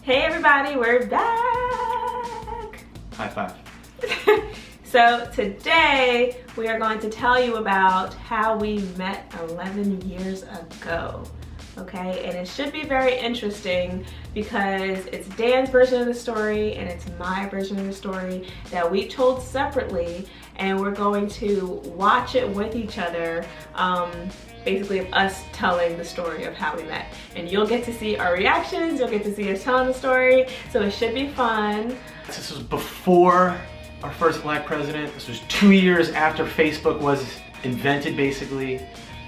Hey everybody, we're back! High five. So today we are going to tell you about how we met 11 years ago. Okay, and it should be very interesting because it's Dan's version of the story and it's my version of the story that we told separately, and we're going to watch it with each other. Basically of us telling the story of how we met, and you'll get to see our reactions, you'll get to see us telling the story, so it should be fun. This was before our first black president. This was 2 years after Facebook was invented, basically.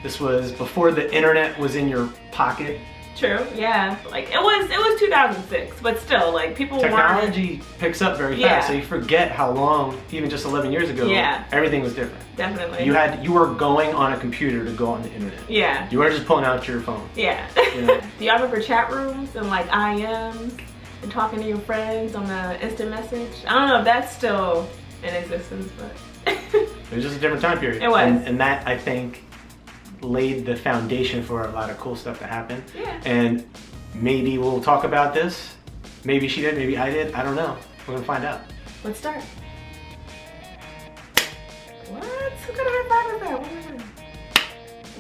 This was before the internet was in your pocket. True, yeah. Like it was 2006, but still, like people Technology picks up very fast, so you forget how long, even just 11 years ago, everything was different. Definitely. You were going on a computer to go on the internet. Yeah. You weren't just pulling out your phone. Yeah. You know? Do y'all remember chat rooms and like IMs and talking to your friends on the instant message? I don't know if that's still in existence, but it was just a different time period. It was. And that, I think, laid the foundation for a lot of cool stuff to happen. Yeah. And maybe we'll talk about this. Maybe she did, maybe I did. I don't know. We're gonna find out. Let's start. What? Who kind of high five is that?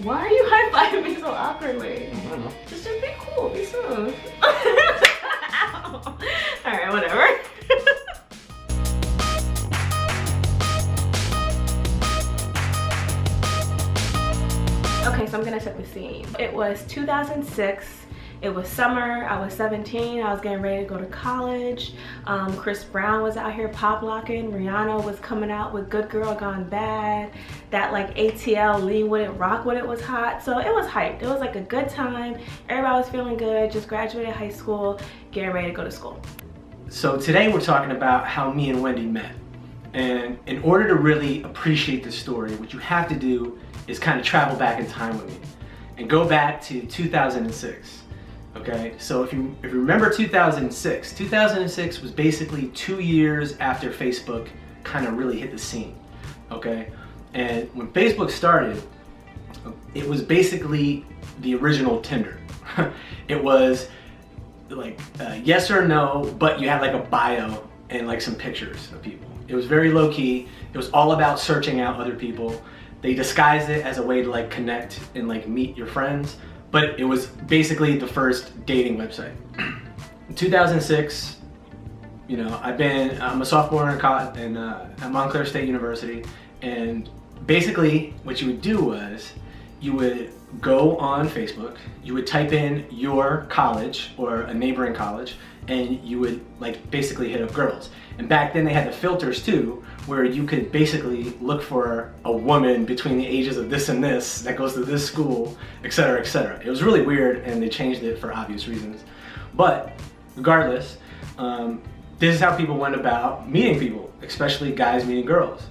Why are you high fiving me so awkwardly? I don't know. Just be cool, be smooth. Alright, whatever. Okay, so I'm gonna set the scene. It was 2006. It was summer. I was 17. I was getting ready to go to college. Chris Brown was out here pop locking. Rihanna was coming out with Good Girl Gone Bad. That like ATL Lean With It, Rock With It was hot. So it was hyped. It was like a good time. Everybody was feeling good. Just graduated high school, getting ready to go to school. So today we're talking about how me and Wendy met. And in order to really appreciate this story, what you have to do is kind of travel back in time with me and go back to 2006. Okay, so if you remember 2006 was basically 2 years after Facebook kind of really hit the scene. Okay, and when Facebook started, it was basically the original Tinder. It was like yes or no, but you had like a bio and like some pictures of people. It was very low key. It was all about searching out other people. They disguised it as a way to like connect and like meet your friends, but it was basically the first dating website. In 2006, you know, I'm a sophomore in college at Montclair State University, and basically what you would do was you would go on Facebook, you would type in your college or a neighboring college, and you would like basically hit up girls. And back then they had the filters too, where you could basically look for a woman between the ages of this and this that goes to this school, etc., etc. It was really weird, and they changed it for obvious reasons. But regardless, this is how people went about meeting people, especially guys meeting girls.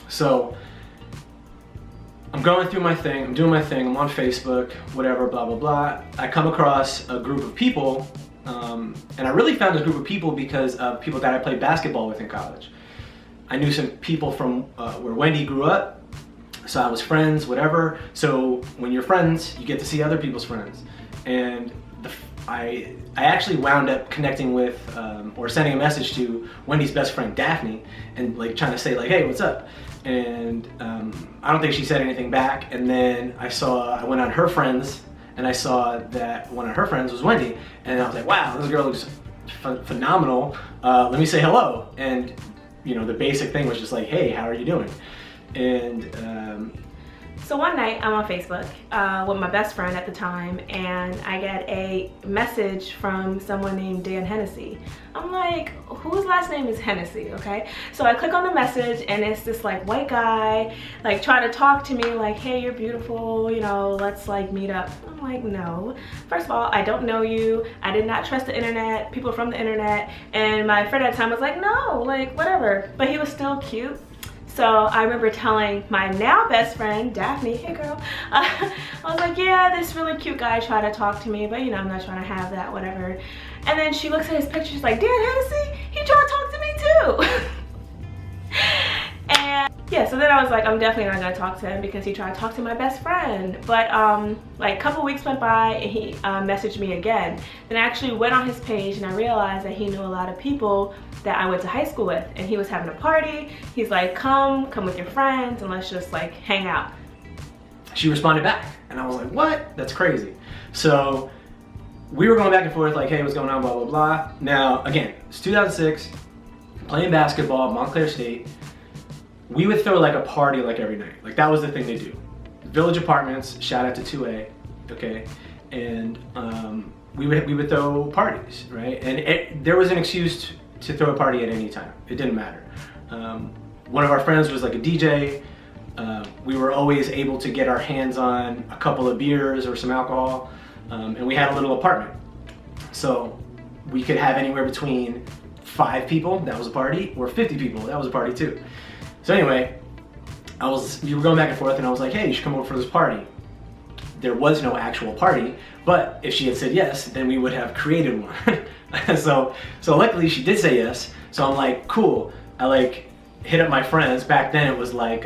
So I'm going through my thing, I'm doing my thing, I'm on Facebook, whatever, blah, blah, blah. I come across a group of people, and I really found this group of people because of people that I played basketball with in college. I knew some people from where Wendy grew up, so I was friends, whatever. So when you're friends, you get to see other people's friends. And I actually wound up connecting with, or sending a message to Wendy's best friend, Daphne, and like trying to say like, hey, what's up? And I don't think she said anything back. And then I went on her friends, and I saw that one of her friends was Wendy. And I was like, wow, this girl looks phenomenal. Let me say hello. And you know, the basic thing was just like, hey, how are you doing? And so one night I'm on Facebook with my best friend at the time, and I get a message from someone named Dan Hennessy. I'm like, whose last name is Hennessy, okay? So I click on the message, and it's this like white guy like trying to talk to me like, hey, you're beautiful, you know, let's like meet up. I'm like, no. First of all, I don't know you. I did not trust the internet, people from the internet. And my friend at the time was like, no, like whatever. But he was still cute. So I remember telling my now best friend, Daphne, hey girl, I was like, yeah, this really cute guy tried to talk to me, but you know, I'm not trying to have that, whatever. And then she looks at his picture, she's like, Dan Hennessy, he tried to talk to me too. And yeah, so then I was like, I'm definitely not gonna talk to him because he tried to talk to my best friend. But like a couple weeks went by and he messaged me again. Then I actually went on his page and I realized that he knew a lot of people that I went to high school with, and he was having a party. He's like, come with your friends and let's just like hang out. She responded back and I was like, what? That's crazy. So we were going back and forth like, hey, what's going on, blah, blah, blah. Now, again, it's 2006, playing basketball at Montclair State. We would throw like a party like every night. Like that was the thing they do. Village Apartments, shout out to 2A, okay? And we would throw parties, right? And there was an excuse to throw a party at any time. It didn't matter. One of our friends was like a DJ. We were always able to get our hands on a couple of beers or some alcohol. And we had a little apartment. So we could have anywhere between 5 people, that was a party, or 50 people, that was a party too. So anyway, we were going back and forth and I was like, hey, you should come over for this party. There was no actual party, but if she had said yes, then we would have created one. so luckily she did say yes. So I'm like, cool. I like hit up my friends. Back then it was like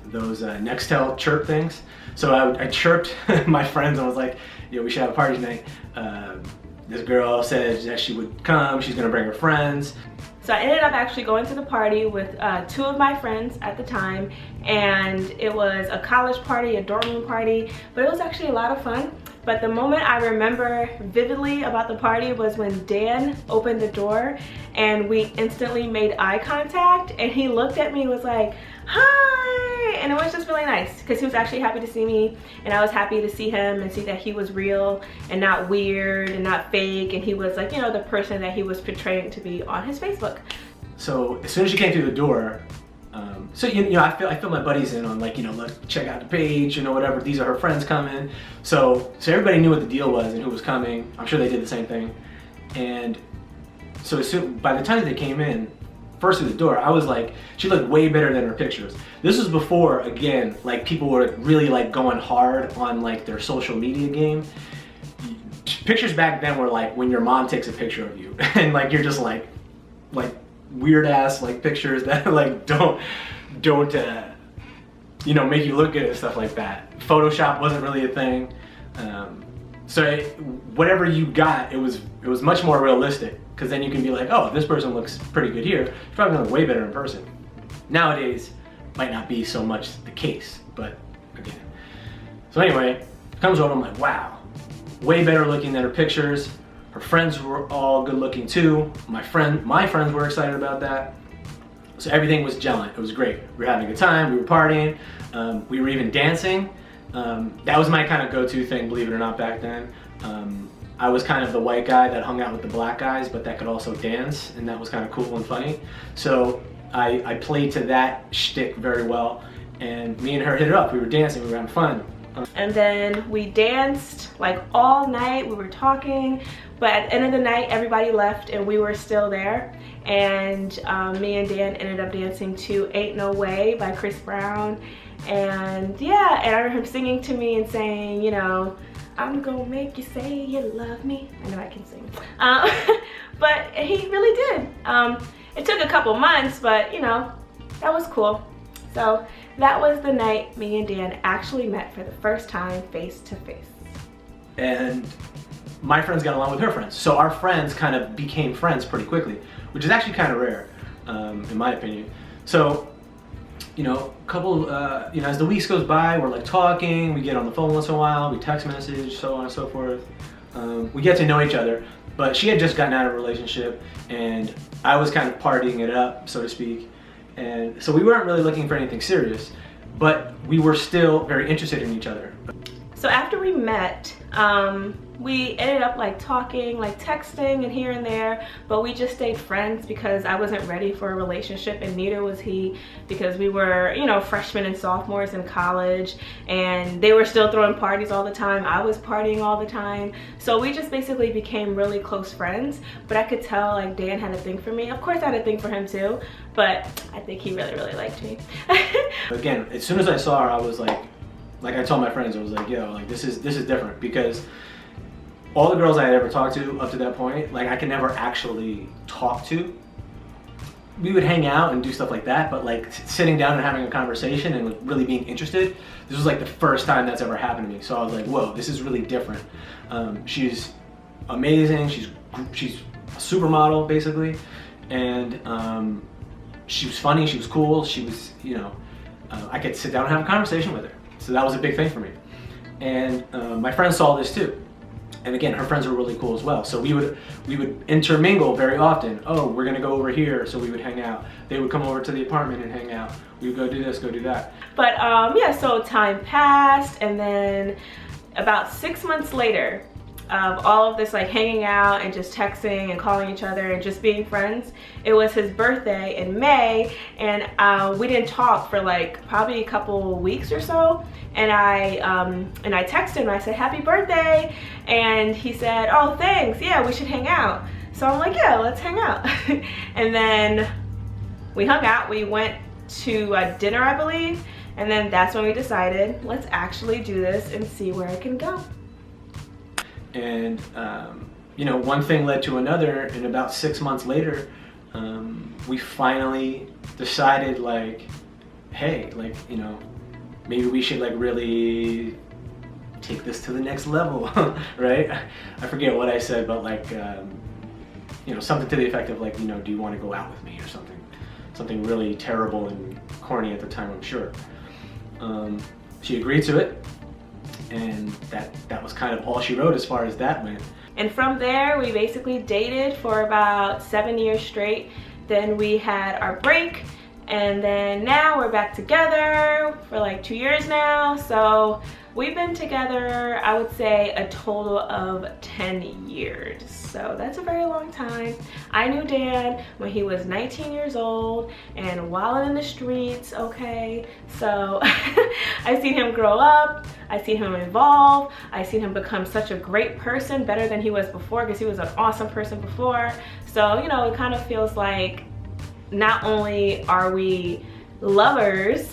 those Nextel chirp things. So I chirped my friends and was like, yo, we should have a party tonight. This girl said that she would come, she's gonna bring her friends. So I ended up actually going to the party with 2 of my friends at the time, and it was a college party, a dorm room party, but it was actually a lot of fun. But the moment I remember vividly about the party was when Dan opened the door and we instantly made eye contact, and he looked at me and was like, hi, and it was just really nice because he was actually happy to see me, and I was happy to see him and see that he was real and not weird and not fake, and he was like, you know, the person that he was portraying to be on his Facebook. So as soon as she came through the door, so you know, I feel my buddies in on like, you know, let's check out the page, you know, whatever. These are her friends coming. So everybody knew what the deal was and who was coming. I'm sure they did the same thing. And so by the time that they came in, first through the door, I was like, she looked way better than her pictures. This was before, again, like people were really like going hard on like their social media game. Pictures back then were like when your mom takes a picture of you and like you're just like weird ass like pictures that like don't you know, make you look good and stuff like that. Photoshop wasn't really a thing. So whatever you got, it was much more realistic, because then you can be like, oh, this person looks pretty good here. It's probably gonna look way better in person. Nowadays, might not be so much the case, but again. So anyway, comes over, I'm like, wow, way better looking than her pictures. Her friends were all good looking too. My friends were excited about that. So everything was gelling. It was great. We were having a good time. We were partying. We were even dancing. That was my kind of go-to thing, believe it or not, back then. I was kind of the white guy that hung out with the black guys, but that could also dance, and that was kind of cool and funny. So I played to that shtick very well, and me and her hit it up. We were dancing. We were having fun. And then we danced like all night. We were talking, but at the end of the night, everybody left and we were still there. And me and Dan ended up dancing to Ain't No Way by Chris Brown. And yeah, and I remember him singing to me and saying, you know, I'm gonna make you say you love me. I know I can sing. But he really did. It took a couple months, but you know, that was cool. So that was the night me and Dan actually met for the first time face to face. And my friends got along with her friends. So our friends kind of became friends pretty quickly, which is actually kind of rare, in my opinion. So, you know, you know, as the weeks goes by, we're like talking, we get on the phone once in a while, we text message, so on and so forth. We get to know each other, but she had just gotten out of a relationship and I was kind of partying it up, so to speak. And so we weren't really looking for anything serious, but we were still very interested in each other. So after we met, we ended up like talking, like texting and here and there, but we just stayed friends because I wasn't ready for a relationship and neither was he, because we were, you know, freshmen and sophomores in college and they were still throwing parties all the time. I was partying all the time. So we just basically became really close friends, but I could tell like Dan had a thing for me. Of course I had a thing for him too, but I think he really, really liked me. Again, as soon as I saw her, I was like I told my friends, I was like, yo, like this is different, because all the girls I had ever talked to up to that point, like I could never actually talk to. we would hang out and do stuff like that, but like sitting down and having a conversation and like really being interested, this was like the first time that's ever happened to me. So I was like, whoa, this is really different. She's amazing. She's a supermodel basically, and she was funny. She was cool. She was, you know, I could sit down and have a conversation with her. So that was a big thing for me. And my friends saw this too. And again, her friends were really cool as well. So we would intermingle very often. Oh, we're gonna go over here, so we would hang out. They would come over to the apartment and hang out. We would go do this, go do that. But yeah, so time passed, and then about 6 months later, of all of this like hanging out and just texting and calling each other and just being friends, it was his birthday in May, and we didn't talk for like probably a couple weeks or so, and I texted him. I said happy birthday, and he said, oh thanks, yeah, we should hang out. So I'm like, yeah, let's hang out. And then we hung out. We went to dinner, I believe, and then that's when we decided, let's actually do this and see where it can go. And you know, one thing led to another, and about 6 months later, we finally decided, like, hey, like, you know, maybe we should like really take this to the next level, right? I forget what I said, but like, you know, something to the effect of like, you know, do you want to go out with me or something? Something really terrible and corny at the time, I'm sure. She agreed to it. And that was kind of all she wrote as far as that went. And from there, we basically dated for about 7 years straight. Then we had our break, and then now we're back together for like 2 years now. So we've been together, I would say, a total of 10 years. So that's a very long time. I knew Dan when he was 19 years old and wilding in the streets, okay? So I've seen him grow up, I've seen him evolve, I've seen him become such a great person, better than he was before, because he was an awesome person before. So, you know, it kind of feels like not only are we lovers,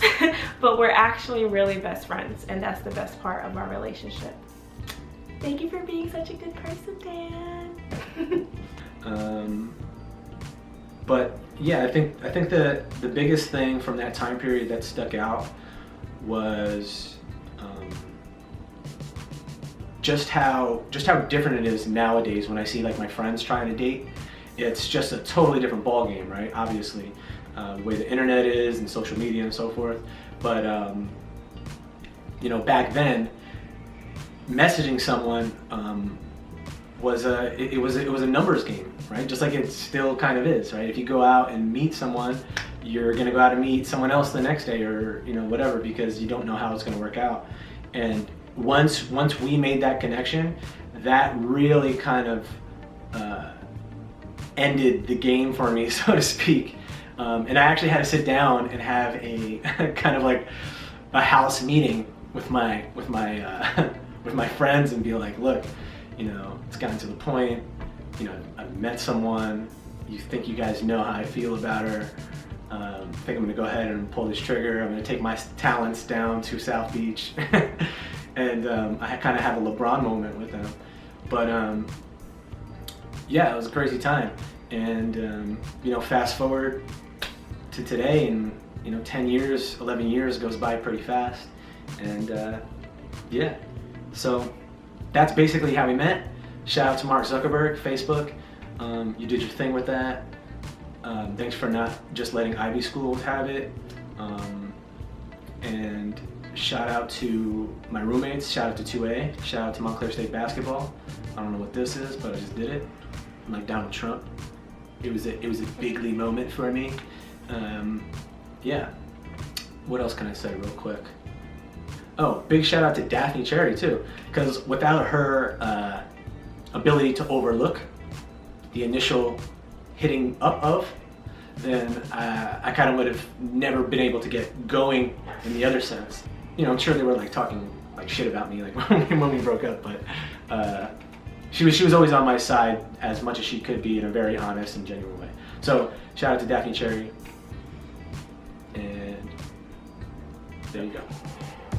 but we're actually really best friends, and that's the best part of our relationship. Thank you for being such a good person, Dan. But yeah, I think the biggest thing from that time period that stuck out was just how different it is nowadays when I see like my friends trying to date. It's just a totally different ball game, right? Obviously, the way the internet is and social media and so forth. But you know, back then, messaging someone was a numbers game, right? Just like it still kind of is, right? If you go out and meet someone, you're gonna go out and meet someone else the next day, or you know, whatever, because you don't know how it's gonna work out. And once we made that connection, that really kind of ended the game for me, so to speak. And I actually had to sit down and have a kind of like a house meeting with my friends and be like, look, you know, it's gotten to the point, you know, I've met someone, you think you guys know how I feel about her, I think I'm gonna go ahead and pull this trigger, I'm gonna take my talents down to South Beach. And I kind of have a LeBron moment with them. But yeah, it was a crazy time. And you know, fast forward to today, and you know, 10 years, 11 years goes by pretty fast. And yeah, so that's basically how we met. Shout out to Mark Zuckerberg, Facebook. You did your thing with that. Thanks for not just letting Ivy schools have it. And shout out to my roommates, shout out to 2A, shout out to Montclair State basketball. I don't know what this is, but I just did it. I'm like Donald Trump. It was a bigly moment for me. Yeah. What else can I say real quick? Oh, big shout out to Daphne Cherry too, because without her ability to overlook the initial hitting up of, then I kind of would have never been able to get going in the other sense. You know, I'm sure they were like talking like shit about me like when we broke up, but she was always on my side as much as she could be in a very honest and genuine way. So shout out to Daphne Cherry, and there you go.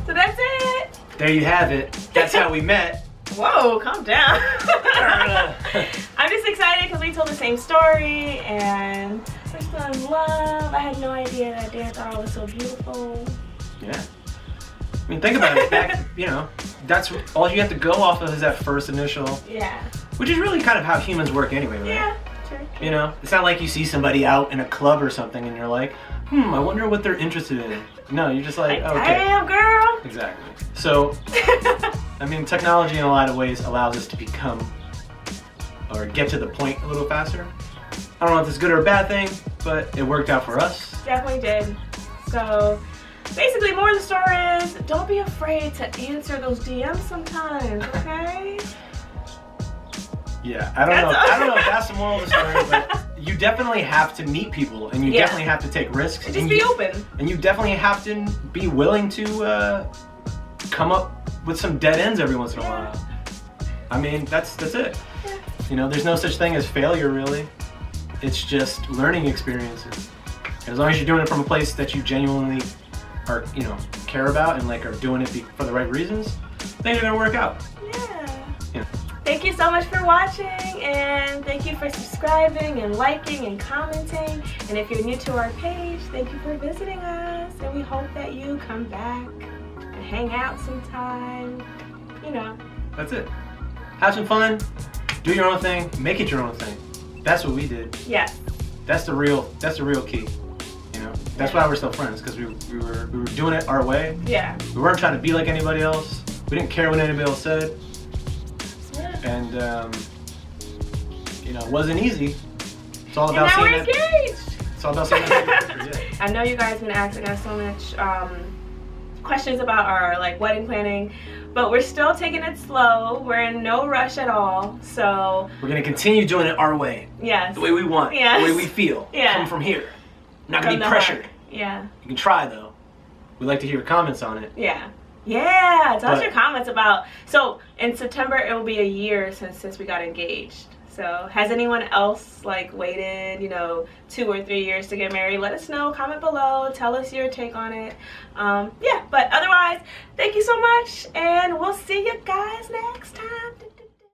So that's it. There you have it. That's how we met. Whoa, calm down. I'm just excited because we told the same story, and we're fell in love. I had no idea that Dan thought I was so beautiful. Yeah. I mean, think about it. Back, you know, that's all you have to go off of is that first initial. Yeah. Which is really kind of how humans work anyway, right? Yeah. True. You know, it's not like you see somebody out in a club or something and you're like, I wonder what they're interested in. No, you're just like, oh, okay. Damn, girl. Exactly. So, I mean, technology in a lot of ways allows us to become or get to the point a little faster. I don't know if it's a good or a bad thing, but it worked out for us. Definitely did. So, basically, more of the story is don't be afraid to answer those DMs sometimes, okay? Yeah, I don't know if that's the moral of the story, but you definitely have to meet people, and you definitely have to take risks. And just be open. And you definitely have to be willing to come up with some dead ends every once in a while. I mean, that's it. Yeah. You know, there's no such thing as failure, really. It's just learning experiences. And as long as you're doing it from a place that you genuinely are, you know, care about and like are doing it for the right reasons, things are gonna work out. Yeah. Thank you so much for watching, and thank you for subscribing and liking and commenting. And if you're new to our page, thank you for visiting us. And we hope that you come back and hang out sometime. You know. That's it. Have some fun. Do your own thing. Make it your own thing. That's what we did. Yes. That's the real key. You know. That's why we're still friends, because we were doing it our way. Yeah. We weren't trying to be like anybody else. We didn't care what anybody else said. And, you know, it wasn't easy. It's all about seeing that. Engaged. It's all about seeing that. I know you guys have been asking us so much questions about our wedding planning, but we're still taking it slow. We're in no rush at all, so we're gonna continue doing it our way. Yes. The way we want. Yes. The way we feel. Yeah. Come from here. Not gonna be pressured. Yeah. You can try though. We'd like to hear your comments on it. Yeah. Yeah, tell us your comments about, so in September it will be a year since we got engaged. So has anyone else waited, 2 or 3 years to get married? Let us know, comment below, tell us your take on it. Yeah, but otherwise, thank you so much, and we'll see you guys next time.